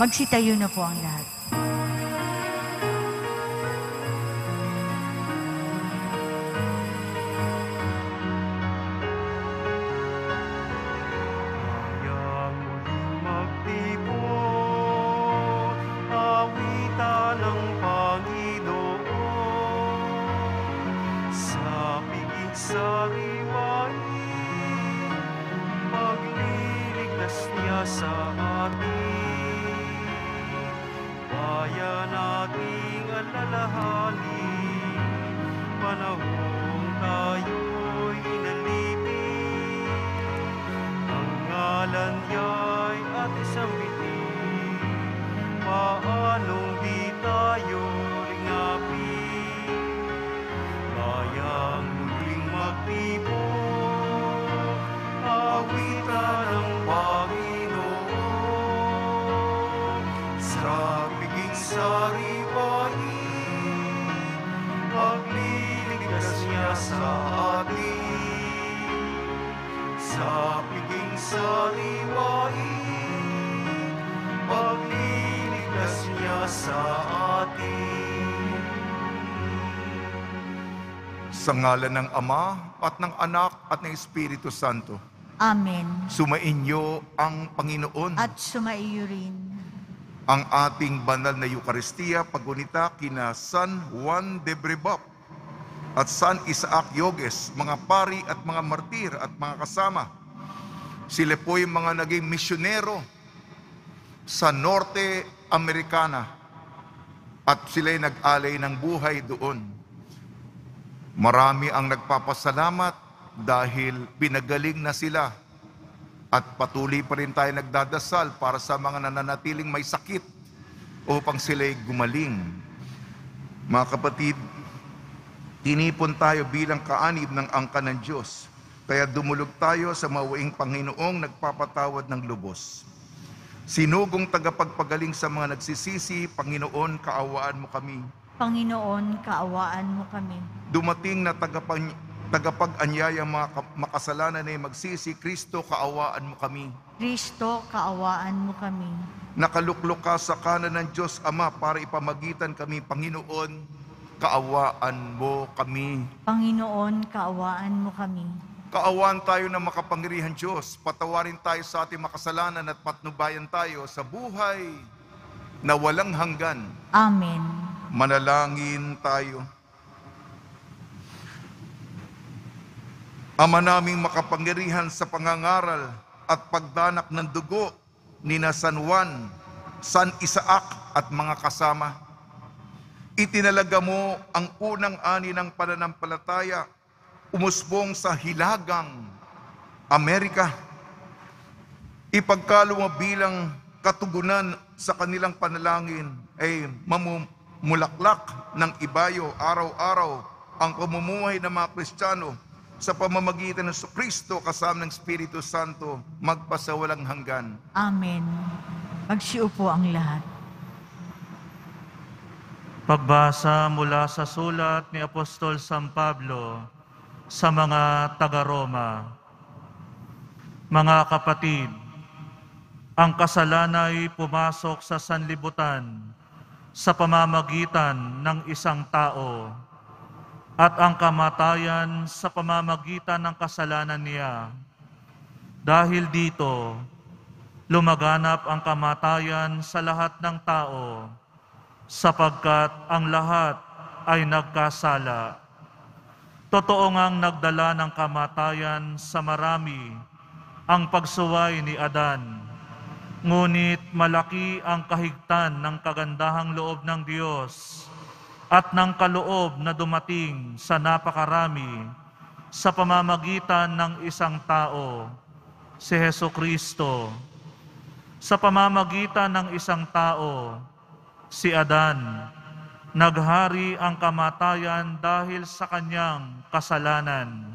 Magsitayo na po ang lahat. Sa ngalan ng Ama at ng Anak at ng Espiritu Santo. Amen. Sumainyo ang Panginoon. At sumaiyo rin. Ang ating banal na Eucharistia pagunita kina San Juan de Brebeuf at San Isaac Jogues, mga pari at mga martir at mga kasama. Sila po yung mga naging misyonero sa Norte Americana at sila'y nag-alay ng buhay doon. Marami ang nagpapasalamat dahil pinagaling na sila at patuloy pa rin tayo nagdadasal para sa mga nananatiling may sakit upang sila'y gumaling. Mga kapatid, tinipon tayo bilang kaanib ng angkan ng Diyos, kaya dumulog tayo sa mawaing Panginoong nagpapatawad ng lubos. Sinugong tagapagpagaling sa mga nagsisisi, Panginoon, kaawaan mo kami. Panginoon, kaawaan mo kami. Dumating na tagapag-anyaya mga makasalanan ay magsisi, Kristo, kaawaan mo kami. Kristo, kaawaan mo kami. Nakaluklok ka sa kanan ng Diyos Ama para ipamagitan kami, Panginoon, kaawaan mo kami. Panginoon, kaawaan mo kami. Kaawaan tayo ng makapangyarihan Diyos, patawarin tayo sa ating makasalanan at patnubayan tayo sa buhay na walang hanggan. Amen. Manalangin tayo. Ama naming makapangyarihan sa pangangaral at pagdanak ng dugo ni na San Juan, San Isaac at mga kasama, itinalaga mo ang unang ani ng pananampalataya umusbong sa Hilagang Amerika. Ipagkaloob mo bilang katugunan sa kanilang panalangin ay mamumulaklak ng ibayo araw-araw ang pamumuhay ng mga Kristiyano sa pamamagitan ng Kristo kasama ng Espiritu Santo magpasawalang hanggan. Amen. Magsiupo ang lahat. Pagbasa mula sa sulat ni Apostol San Pablo sa mga taga-Roma. Mga kapatid, ang kasalanan ay pumasok sa sanlibutan sa pamamagitan ng isang tao, at ang kamatayan sa pamamagitan ng kasalanan niya. Dahil dito, lumaganap ang kamatayan sa lahat ng tao, sapagkat ang lahat ay nagkasala. Totoo ngang nagdala ng kamatayan sa marami ang pagsuway ni Adan, ngunit malaki ang kahigtan ng kagandahang loob ng Diyos at ng kaloob na dumating sa napakarami sa pamamagitan ng isang tao, si Hesukristo. Sa pamamagitan ng isang tao, si Adan, naghari ang kamatayan dahil sa kanyang kasalanan.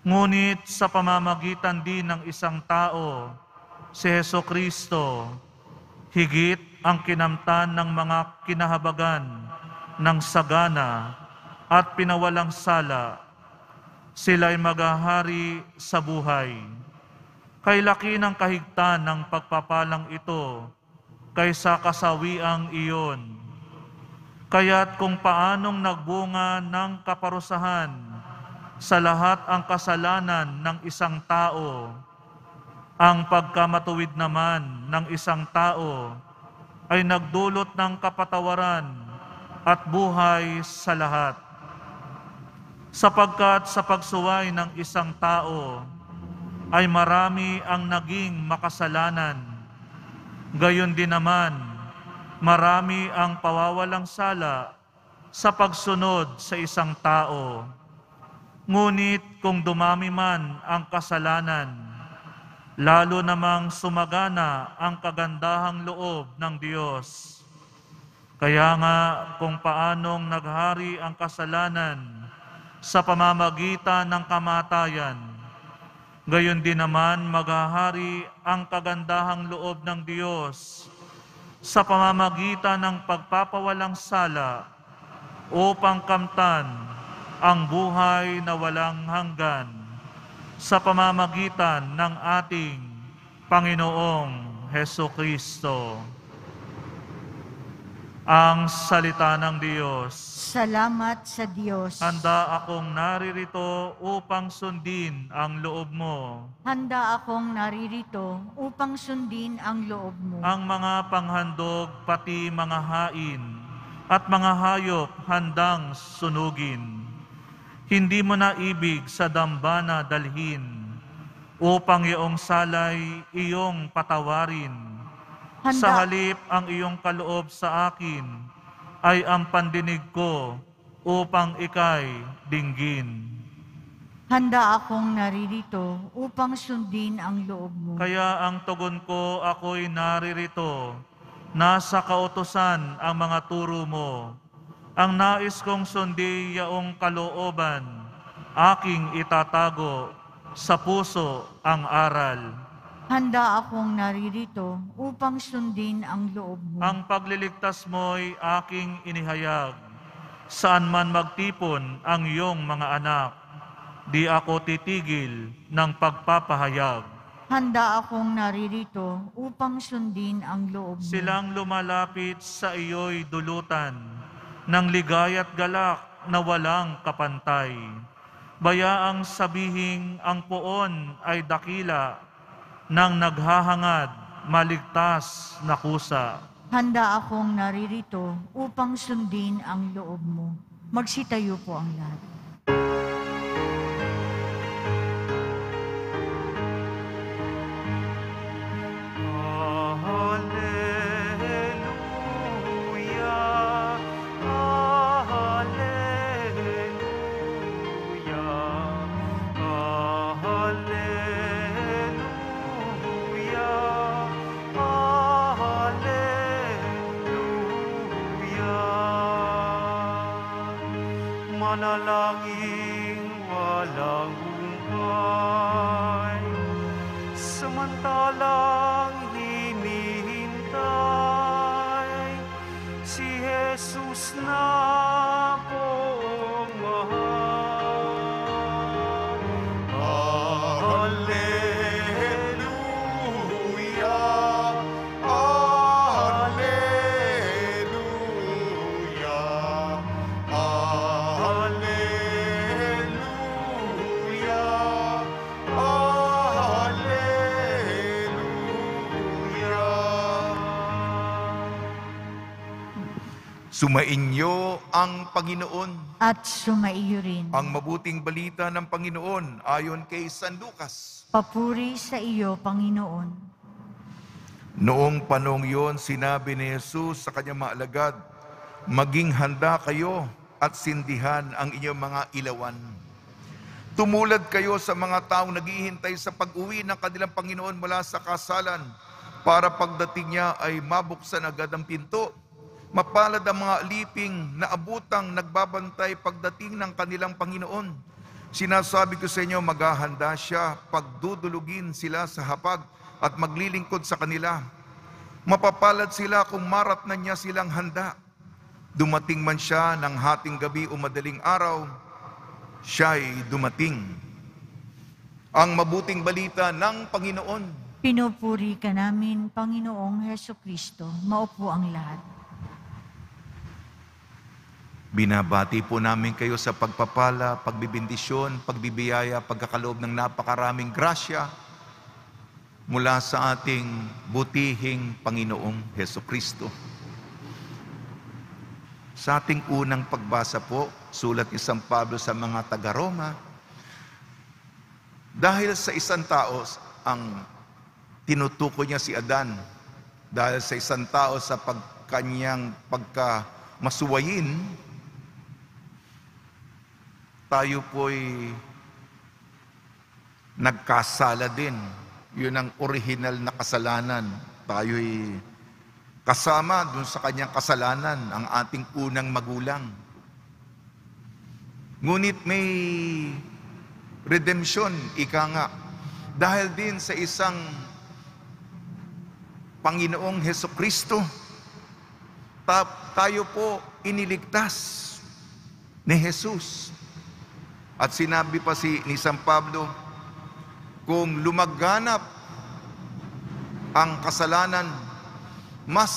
Ngunit sa pamamagitan din ng isang tao, si Hesukristo, higit ang kinamtan ng mga kinahabagan ng sagana at pinawalang sala, sila'y maghahari sa buhay. Kay laki ng kahigtan ng pagpapalang ito, kaysa kasawiang iyon. Kaya't kung paanong nagbunga ng kaparusahan sa lahat ang kasalanan ng isang tao, ang pagkamatuwid naman ng isang tao ay nagdulot ng kapatawaran at buhay sa lahat. Sapagkat sa pagsuway ng isang tao ay marami ang naging makasalanan, gayon din naman marami ang pawawalang sala sa pagsunod sa isang tao. Ngunit kung dumami man ang kasalanan, lalo namang sumagana ang kagandahang loob ng Diyos. Kaya nga kung paanong naghari ang kasalanan sa pamamagitan ng kamatayan, gayon din naman maghahari ang kagandahang loob ng Diyos sa pamamagitan ng pagpapawalang sala upang kamtan ang buhay na walang hanggan sa pamamagitan ng ating Panginoong Hesukristo. Ang salita ng Diyos. Salamat sa Diyos. Handa akong naririto upang sundin ang loob mo. Handa akong naririto upang sundin ang loob mo. Ang mga panghandog pati mga hain at mga hayop handang sunugin. Hindi mo na ibig sa dambana dalhin upang iyong salay iyong patawarin. Sa halip ang iyong kaloob sa akin ay ang pandinig ko upang ika'y dinggin. Handa akong naririto upang sundin ang loob mo. Kaya ang tugon ko ako'y naririto, nasa kautusan ang mga turo mo. Ang nais kong sundi yaong kalooban, aking itatago sa puso ang aral. Handa akong naririto upang sundin ang loob mo. Ang pagliligtas mo'y aking inihayag. Saan man magtipon ang iyong mga anak, di ako titigil ng pagpapahayag. Handa akong naririto upang sundin ang loob mo. Silang lumalapit sa iyo'y dulutan, ng ligaya't galak na walang kapantay. Bayaang sabihing ang poon ay dakila, nang naghahangad, maligtas na kusa. Handa akong naririto upang sundin ang loob mo. Magsitayo po ang lahat. Manalangin walang hungkay, samantalang hinihintay si Jesus na poong mahal. Alleluia, Alleluia, Sumainyo ang Panginoon. At sumaiyo rin. Ang mabuting balita ng Panginoon ayon kay San Lucas. Papuri sa iyo, Panginoon. Noong panong yon, sinabi ni Jesus sa kanyang mga alagad, maging handa kayo at sindihan ang inyong mga ilawan. Tumulad kayo sa mga taong naghihintay sa pag-uwi ng kanilang Panginoon mula sa kasalan para pagdating niya ay mabuksan agad ang pinto. Mapalad ang mga aliping na abutang nagbabantay pagdating ng kanilang Panginoon. Sinasabi ko sa inyo, maghahanda siya pagdudulugin sila sa hapag at maglilingkod sa kanila. Mapapalad sila kung maratnan niya silang handa. Dumating man siya ng hating gabi o madaling araw, siya'y dumating. Ang mabuting balita ng Panginoon. Pinupuri ka namin, Panginoong Heso Kristo. Maupo ang lahat. Binabati po namin kayo sa pagpapala, pagbibindisyon, pagbibiyaya, pagkakaloob ng napakaraming grasya mula sa ating butihing Panginoong Heso Kristo. Sa ating unang pagbasa po, sulat ni San Pablo sa mga taga-Roma, dahil sa isang tao, ang tinutukoy niya si Adan, dahil sa isang tao sa kanyang pagkamasuwayin, tayo po'y nagkasala din. Yun ang original na kasalanan. Tayo'y kasama dun sa kanyang kasalanan, ang ating unang magulang. Ngunit may redemption, ika nga, dahil din sa isang Panginoong Heso Kristo, tayo po iniligtas ni Jesus. At sinabi pa ni San Pablo, kung lumaganap ang kasalanan, mas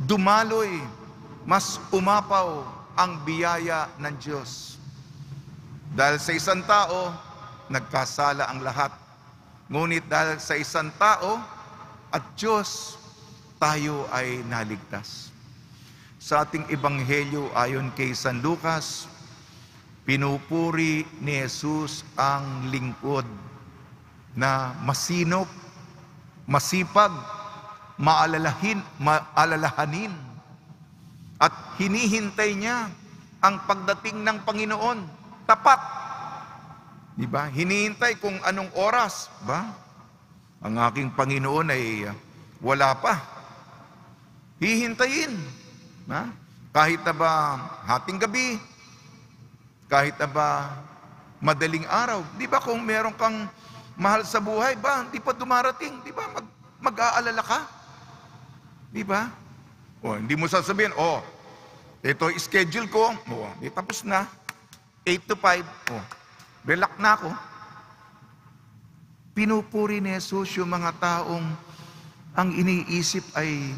dumaloy, mas umapaw ang biyaya ng Diyos. Dahil sa isang tao, nagkasala ang lahat. Ngunit dahil sa isang tao at Diyos, tayo ay naligtas. Sa ating ebanghelyo ayon kay San Lucas, pinupuri ni Jesus ang lingkod na masinop, masipag, maalalahanin, at hinihintay niya ang pagdating ng Panginoon. Tapat. Diba? Hinihintay kung anong oras. Ba? Ang aking Panginoon ay wala pa. Hihintayin. Ha? Kahit na ba hating gabi, kahit na ba madaling araw. Di ba kung meron kang mahal sa buhay, ba, hindi pa dumarating, di ba, mag-aalala ka? Di ba? O, hindi mo sasabihin, ito schedule ko, tapos na, 8 to 5, relax na ako. Pinupuri ni Jesus yung mga taong ang iniisip ay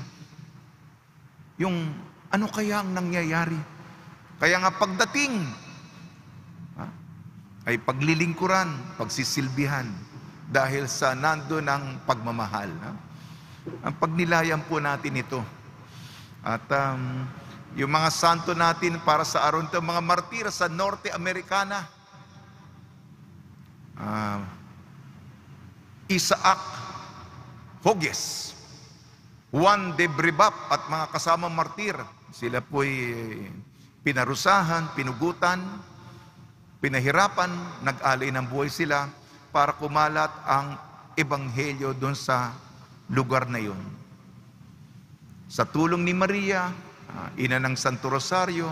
yung ano kaya ang nangyayari. Kaya nga pagdating, ay paglilingkuran, pagsisilbihan, dahil sa nandun ang pagmamahal. Ang pagnilayan po natin ito. At yung mga santo natin para sa araw nito, mga martir sa Norte Americana, Isaac Jogues, Juan de Bribap at mga kasamang martir, sila po'y pinarusahan, pinugutan, pinahirapan, nag-alay ng buhay sila para kumalat ang ebanghelyo doon sa lugar na yun. Sa tulong ni Maria, ina ng Santo Rosario,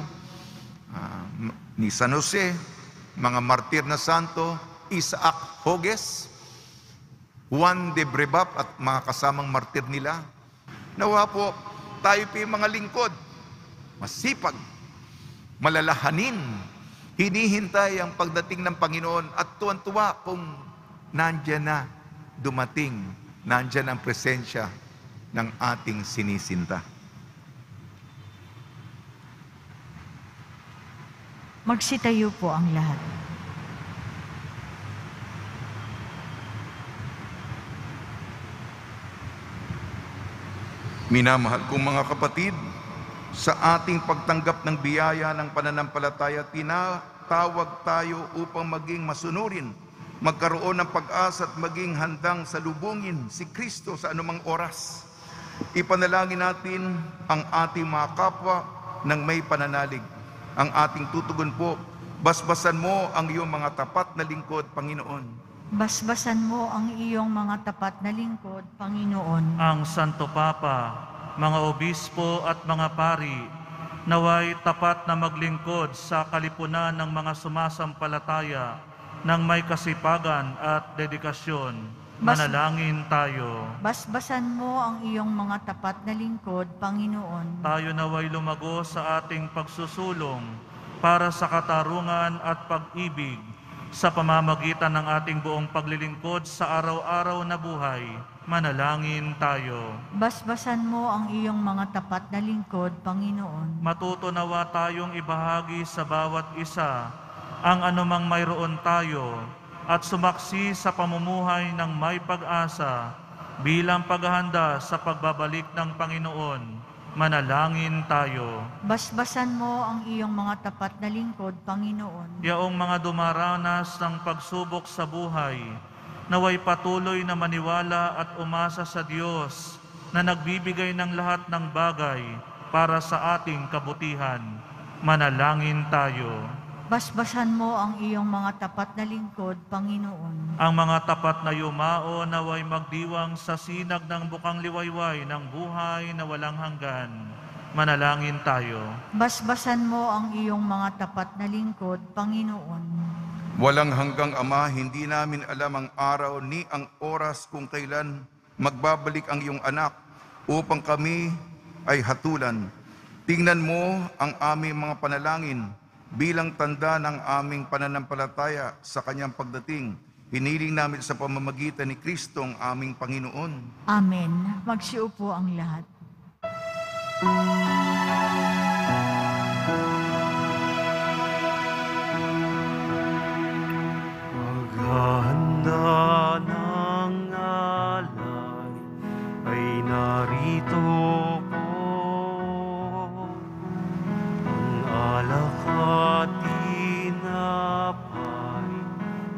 ni San Jose, mga martir na santo, Isaac Jogues, Juan de Bribap at mga kasamang martir nila, nawa po tayo po yung mga lingkod, masipag, malalahanin, hinihintay ang pagdating ng Panginoon at tuwan-tuwa kung nandyan na dumating, nandyan ang presensya ng ating sinisinta. Magsitayo po ang lahat. Minamahal kong mga kapatid, sa ating pagtanggap ng biyaya ng pananampalataya, tinatawag tayo upang maging masunurin, magkaroon ng pag-asa at maging handang salubungin si Kristo sa anumang oras. Ipanalangin natin ang ating mga kapwa ng may pananalig. Ang ating tutugon po, basbasan mo ang iyong mga tapat na lingkod, Panginoon. Basbasan mo ang iyong mga tapat na lingkod, Panginoon. Ang Santo Papa, mga obispo at mga pari, naway tapat na maglingkod sa kalipunan ng mga sumasampalataya ng may kasipagan at dedikasyon. Manalangin tayo. Basbasan mo ang iyong mga tapat na lingkod, Panginoon. Tayo naway lumago sa ating pagsusulong para sa katarungan at pag-ibig sa pamamagitan ng ating buong paglilingkod sa araw-araw na buhay. Manalangin tayo. Basbasan mo ang iyong mga tapat na lingkod, Panginoon. Matuto nawa tayong ibahagi sa bawat isa ang anumang mayroon tayo at sumaksi sa pamumuhay ng may pag-asa bilang paghahanda sa pagbabalik ng Panginoon. Manalangin tayo. Basbasan mo ang iyong mga tapat na lingkod, Panginoon. Yaong mga dumaranas ng pagsubok sa buhay, naway patuloy na maniwala at umasa sa Diyos na nagbibigay ng lahat ng bagay para sa ating kabutihan. Manalangin tayo. Basbasan mo ang iyong mga tapat na lingkod, Panginoon. Ang mga tapat na yumao naway magdiwang sa sinag ng bukang liwayway ng buhay na walang hanggan. Manalangin tayo. Basbasan mo ang iyong mga tapat na lingkod, Panginoon. Walang hanggang Ama, hindi namin alam ang araw ni ang oras kung kailan magbabalik ang iyong anak upang kami ay hatulan. Tingnan mo ang aming mga panalangin bilang tanda ng aming pananampalataya sa kanyang pagdating. Hiniling namin sa pamamagitan ni Kristo ang aming Panginoon. Amen. Magsiupo ang lahat. Maghahanda ng alay ay narito po. Ang alak at tinapay,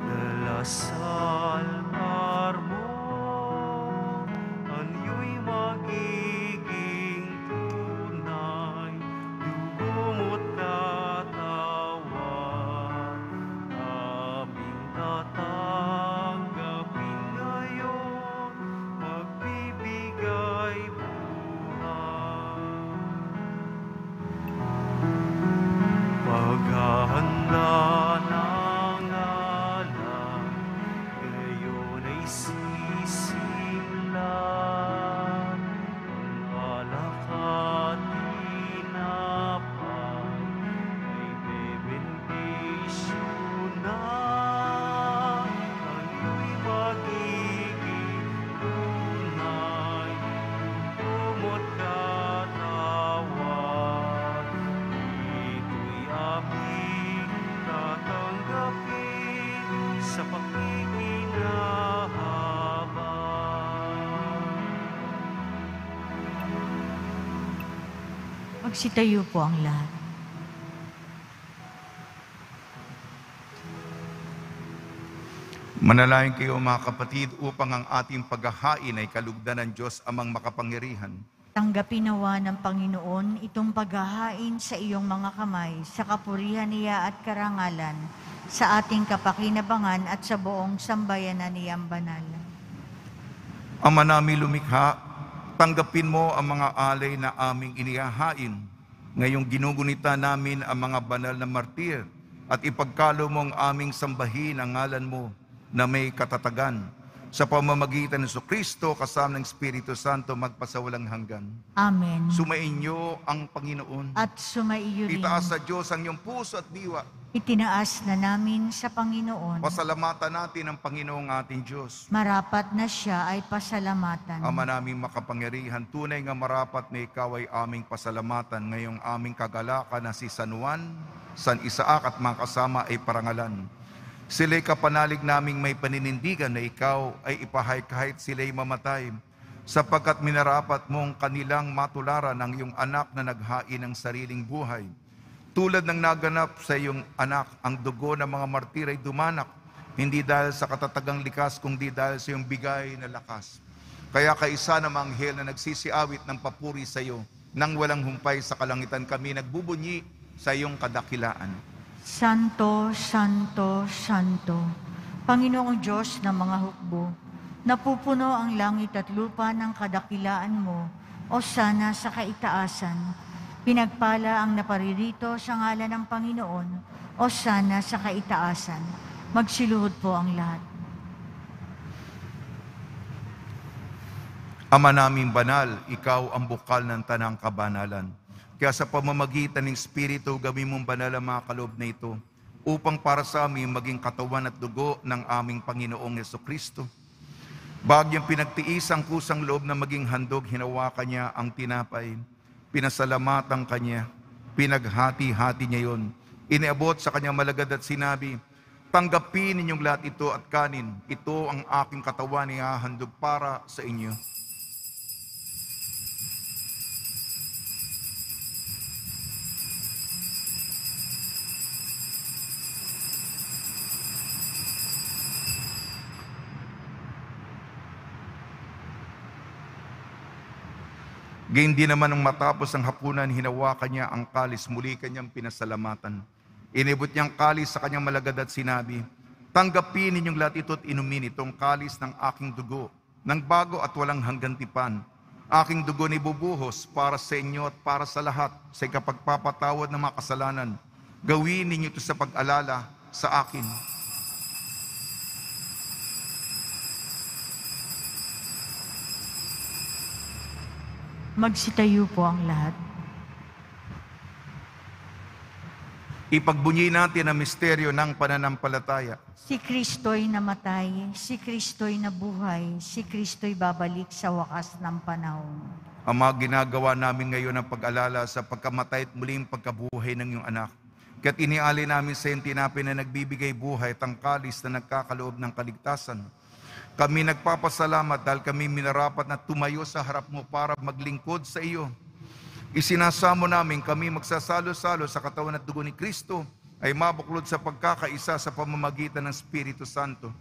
dalasal harmon, anyo'y magiging tunay, dugong at katawan, aming tatanggapin ngayon, magbibigay buhay. Paghahanda ng alay, ngayon ay sisimlan. Ang alak at tinapay ay bebendisyon na. Anyo'y magiging tunay, dumot katawan. Ito'y aming tatanggapin sa pakikinahabang. Magsitayo po ang lahat. Manalangin kayo mga kapatid upang ang ating paghahain ay kalugdan ng Diyos amang makapangyarihan. Tanggapin nawa ng Panginoon itong paghahain sa iyong mga kamay, sa kapurihan niya at karangalan, sa ating kapakinabangan at sa buong sambayanan niyang banal. Ama namin lumikha, tanggapin mo ang mga alay na aming inihahain. Ngayong ginugunita namin ang mga banal na martir at ipagkalo mo ang aming sambahin ang ngalan mo na may katatagan. Sa pamamagitan ng Kristo kasama ng Espiritu Santo magpasawalang hanggan. Amen. Sumainyo ang Panginoon. At sumaiyo rin. Itaas sa Diyos ang iyong puso at diwa. Itinaas na namin sa Panginoon. Pasalamatan natin ang Panginoong ating Diyos. Marapat na siya ay pasalamatan. Ama naming makapangyarihan, tunay nga marapat na ikaw ay aming pasalamatan ngayong aming kagalakan na si San Juan, San Isaac at mga kasama ay parangalan. Sila'y kapanalig naming may paninindigan na ikaw ay ipahay kahit sila'y mamatay, sapagkat minarapat mong kanilang matularan ang iyong anak na naghain ng sariling buhay. Tulad ng naganap sa iyong anak, ang dugo ng mga martir ay dumanak, hindi dahil sa katatagang likas, kundi dahil sa iyong bigay na lakas. Kaya kaisa ng mga anghel na nagsisiawit ng papuri sa iyo, nang walang humpay sa kalangitan kami nagbubunyi sa iyong kadakilaan. Santo, Santo, Santo, Panginoong Diyos ng mga hukbo, napupuno ang langit at lupa ng kadakilaan mo, o sana sa kaitaasan. Pinagpala ang naparirito sa ngalan ng Panginoon, o sana sa kaitaasan. Magsiluhod po ang lahat. Ama naming banal, ikaw ang bukal ng tanang kabanalan. Kaya sa pamamagitan ng Espiritu, gawin mong banal ang mga kaloob na ito upang para sa amin maging katawan at dugo ng aming Panginoong Hesukristo. Bagyang pinagtiis ang kusang loob na maging handog, hinawakan niya ang tinapay, pinasalamatan kanya, pinaghati-hati niya yon, iniabot sa kanyang malagad at sinabi, "Tanggapin ninyong lahat ito at kanin, ito ang aking katawan na ihahandog para sa inyo." Gayun din naman nung matapos ang hapunan, hinawakan niya ang kalis, muli kanyang pinasalamatan. Inibot niyang kalis sa kanyang malagad at sinabi, "Tanggapin ninyong lahat ito at inumin, itong kalis ng aking dugo, ng bago at walang hanggang tipan. Aking dugo ni bubuhos para sa inyo at para sa lahat sa ikapagpapatawad ng mga kasalanan. Gawin ninyo ito sa pag-alala sa akin." Magsitayo po ang lahat. Ipagbunyi natin ang misteryo ng pananampalataya. Si Kristo'y namatay, si Kristo'y nabuhay, si Kristo'y babalik sa wakas ng panahon. Ama, ginagawa namin ngayon ang pag-alala sa pagkamatay at muling pagkabuhay ng iyong anak. Kaya't inialay namin sa iyong tinapay na nagbibigay buhay at ang kalis na nagkakaloob ng kaligtasan. Kami nagpapasalamat dahil kami minarapat na tumayo sa harap mo para maglingkod sa iyo. Isinasamo namin kami magsasalo-salo sa katawan at dugo ni Kristo ay mabuklod sa pagkakaisa sa pamamagitan ng Espiritu Santo.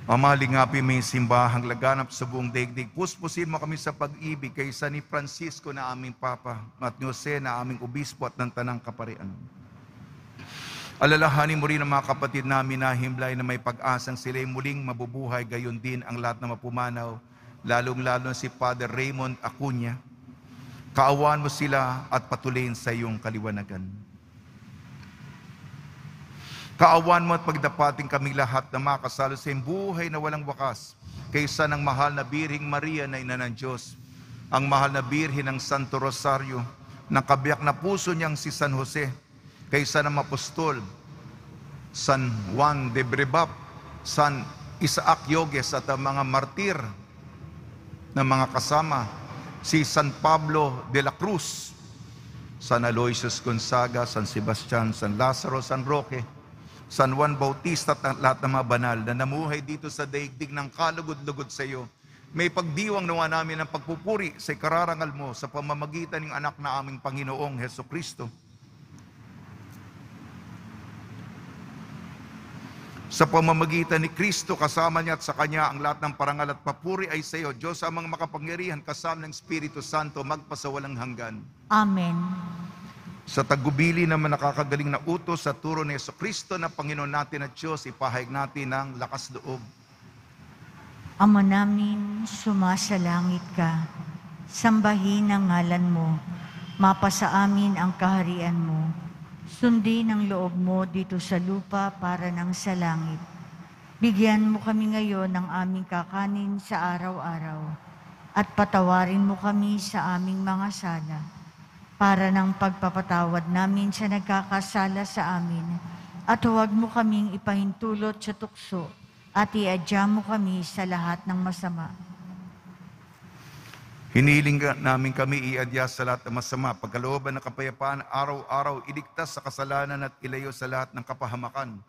Ama, lingapin mo yung simbahang laganap sa buong daigdig. Puspusin mo kami sa pag-ibig kaysa ni Francisco na aming Papa at ni Jose na aming Obispo at ng Tanang Kaparian. Alalahanin mo rin ang mga kapatid namin na himlay na may pag-asang sila'y muling mabubuhay, gayon din ang lahat na mapumanaw, lalong-lalo si Father Raymond Acuña. Kaawaan mo sila at patuloyin sa iyong kaliwanagan. Kaawaan mo at pagdapating kami lahat na makasalo sa iyong buhay na walang wakas, kaysa ng mahal na Birhing Maria na Ina ng Diyos, ang mahal na Birhen ng Santo Rosario, ng kabiyak na puso niyang si San Jose, kaysa ng apostol, San Juan de Brebap, San Isaac Yogues at ang mga martir na mga kasama, si San Pablo de la Cruz, San Aloysius Gonzaga, San Sebastian, San Lazaro, San Roque, San Juan Bautista at lahat ng mga banal na namuhay dito sa daigdig ng kalugod-lugod sa iyo. May pagdiwang nawa namin ng pagpupuri sa ikararangal mo sa pamamagitan ng anak na aming Panginoong Hesukristo. Sa pamamagitan ni Kristo, kasama niya at sa Kanya ang lahat ng parangal at papuri ay sa iyo, Diyos amang makapangyarihan, kasama ng Espiritu Santo, magpasawalang hanggan. Amen. Sa tagubili naman nakakagaling na utos sa turo ni Jesucristo na Panginoon natin at Diyos, ipahayag natin ang lakas loob. Ama namin, sumasalangit ka. Sambahin ang ngalan mo. Mapasa amin ang kaharian mo. Sundin ang loob mo dito sa lupa para nang sa langit. Bigyan mo kami ngayon ng aming kakanin sa araw-araw at patawarin mo kami sa aming mga sala para ng pagpapatawad namin sa nagkakasala sa amin, at huwag mo kaming ipahintulot sa tukso at iadya mo kami sa lahat ng masama. Hiniling namin kami iadya sa lahat ng masama, pagkalooban ng kapayapaan, araw-araw iligtas sa kasalanan at ilayo sa lahat ng kapahamakan.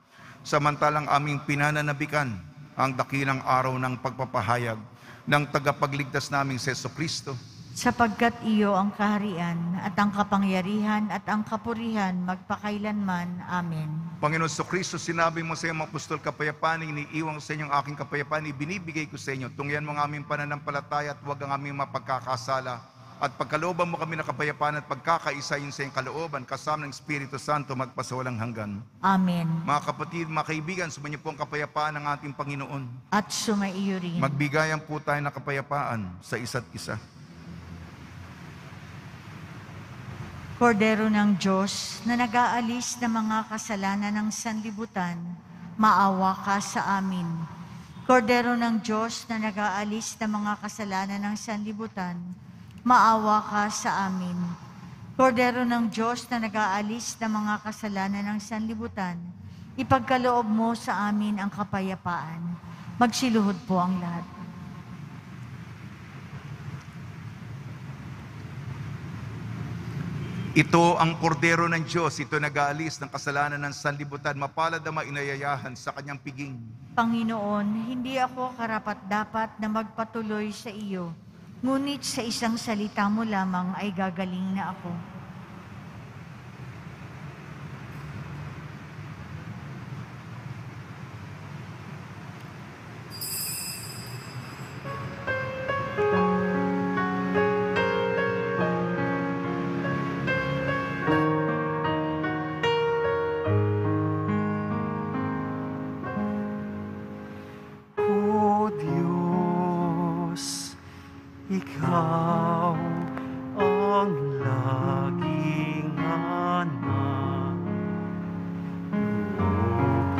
Samantalang aming pinananabikan ang dakilang araw ng pagpapahayag ng tagapagligtas naming si Jesucristo. Sapagkat iyo ang kaharian at ang kapangyarihan at ang kapurihan magpakailanman. Amen. Panginoon Jesucristo, sinabi mo sa iyong mga apostol, kapayapaan iniiwan ko sa inyong aking kapayapaan, ibinibigay ko sa inyo. Tungyan mo ang aming pananampalataya at huwag ang aming mapagkakasala. At pagkalooban mo kami ng kapayapaan at pagkakaisa yun sa iyong kalooban, kasama ng Espiritu Santo, magpasawalang hanggan. Amen. Mga kapatid, mga kaibigan, sumainyo po ang kapayapaan ng ating Panginoon. At sumaiyo rin. Magbigayan po tayo ng kapayapaan sa isa't isa. Kordero ng Diyos na nag-aalis ng mga kasalanan ng sanlibutan, maawa ka sa amin. Kordero ng Diyos na nag-aalis ng mga kasalanan ng sanlibutan, maawa ka sa amin. Kordero ng Diyos na nag-aalis ng mga kasalanan ng sanlibutan, ipagkaloob mo sa amin ang kapayapaan. Magsiluhod po ang lahat. Ito ang kordero ng Diyos, ito nag-aalis ng kasalanan ng sanlibutan, mapalad na mainayayahan sa kanyang piging. Panginoon, hindi ako karapat-dapat na magpatuloy sa iyo, ngunit sa isang salita mo lamang ay gagaling na ako. O Diyos, Ikaw ang laging anak. Loob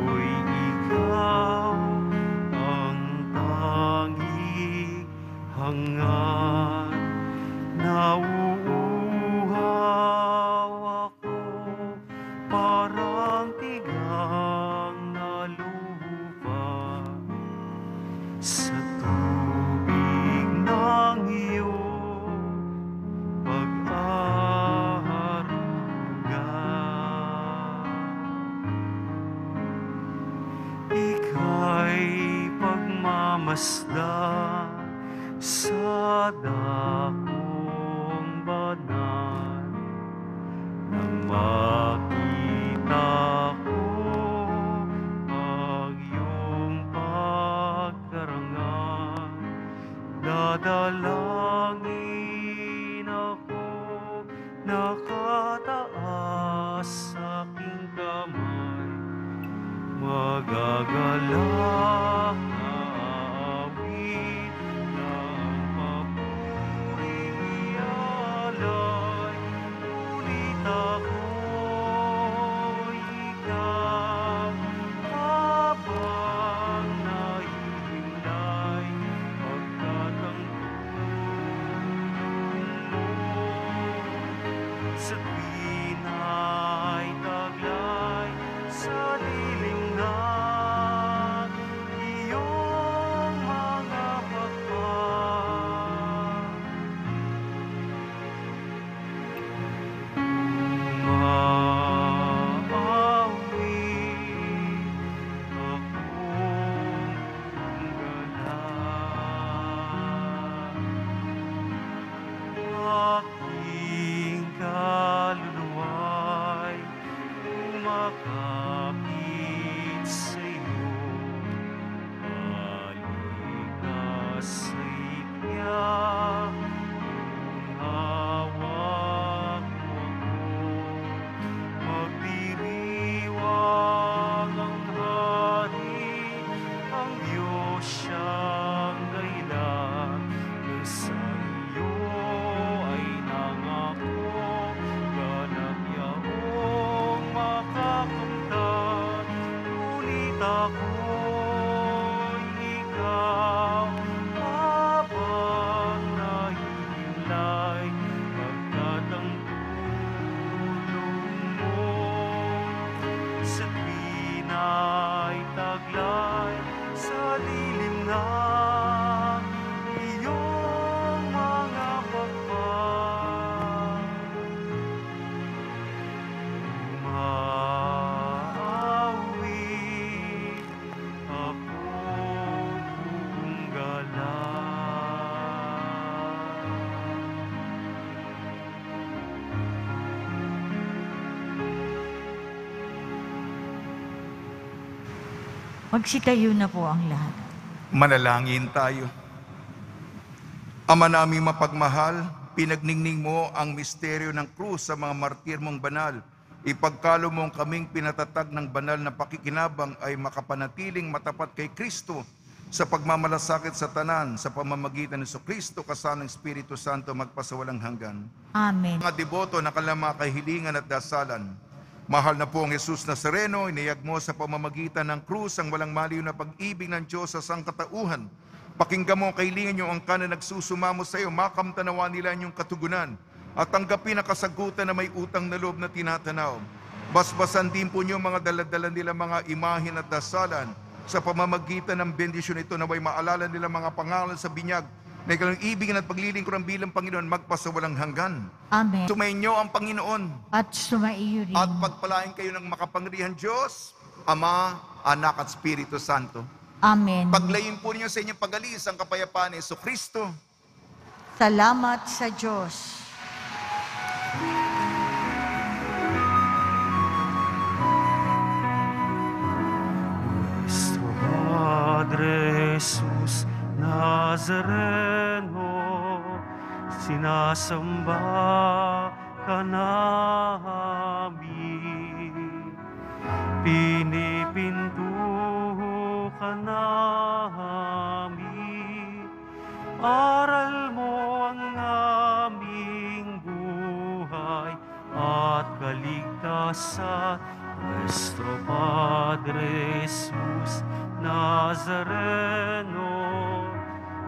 ko'y Ikaw ang tanging hangad. Nauuhaw ako parang tigang na lupa sa tubig ng iyong pag-aaruga. Ika'y pagmamasdan sa dakong banal nang makita ko ang iyong pagkarangal. Dadalangin ako, nakataas sa aking kamay, magagalak na awit ng papuring alay. Ngunit ako'y ikaw habang nahihimlay, pagkat ang tulong mo sa tuwina'y taglay sa dilim ng iyong mga pakpak. Umaawit akong galak. Aking kaluluwa'y kumakapit sa iyo. Halika sa'y tiyak, kung hawak mo ako. Magdiriwang ang hari, ang Diyos siyang dahilan. Nang sa iyo ay nangako, ganap iyong makakamtan. Ngunit ako'y ikaw habang nahihimlay, pagkat ang tulong mo sa tuwina'y taglay sa dilim ng iyong mga pakpak. Umaawit akong galak. Magsitayo na po ang lahat. Manalangin tayo. Ama naming mapagmahal, pinagningning mo ang misteryo ng krus sa mga martir mong banal. Ipagkalo mong kaming pinatatag ng banal na pakikinabang ay makapanatiling matapat kay Kristo sa pagmamalasakit sa tanan sa pamamagitan ng Kristo kasama ng Espiritu Santo magpasawalang hanggan. Amen. Mga deboto na kalama kahilingan at dasalan, mahal na po ang Jesus Nazareno, iniyag mo sa pamamagitan ng krus ang walang maliw na pag-ibig ng Diyos sa sangkatauhan. Pakinggan mo ang kahilingan niyo ang kanan nagsusumamo sa iyo, makamtanawa nila inyong katugunan. at tanggapin ang kasagutan na may utang na loob na tinatanaw. Basbasan din po niyo mga daladala nila mga imahin at dasalan sa pamamagitan ng bendisyon ito na may maalala nila mga pangalan sa binyag na ikaw ibigin at paglilingkuran bilang Panginoon magpasawalang hanggan. Amen. Sumainyo ang Panginoon At sumaiyo rin. at pagpalain kayo ng makapangyarihan Diyos, Ama, Anak at Espiritu Santo. Amen. Paglayin po ninyo sa inyong pag-alis ang kapayapaan ni Jesucristo. Salamat sa Diyos. Nuestro Padre Jesus Nazareno, sinasamba ka namin, pinipinto ka namin, aral mo ang aming buhay at kaligtasan. Nuestro Padre Jesus Nazareno,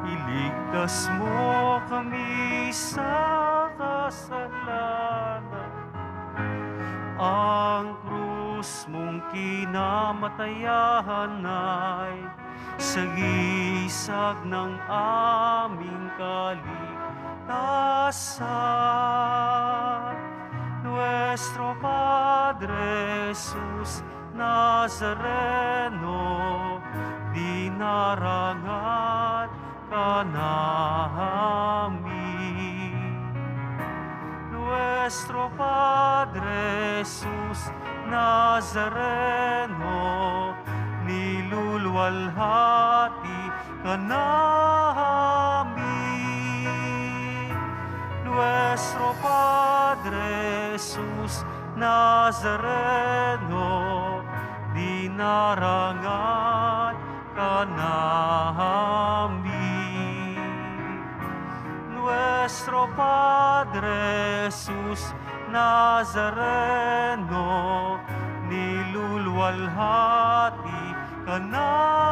iligtas mo kami sa kasalanan. Ang krus mong kinamatayan ay sagisag ng aming kaligtasan. Nuestro Padre Jesus Nazareno, dinarangan ka namin. Nuestro Padre Jesus Nazareno, niluluwalhati ka namin. Nuestro Padre Jesus Nazareno, dinarangan ka namin. Nuestro Padre Jesus Nazareno, niluluwalhati ka namin.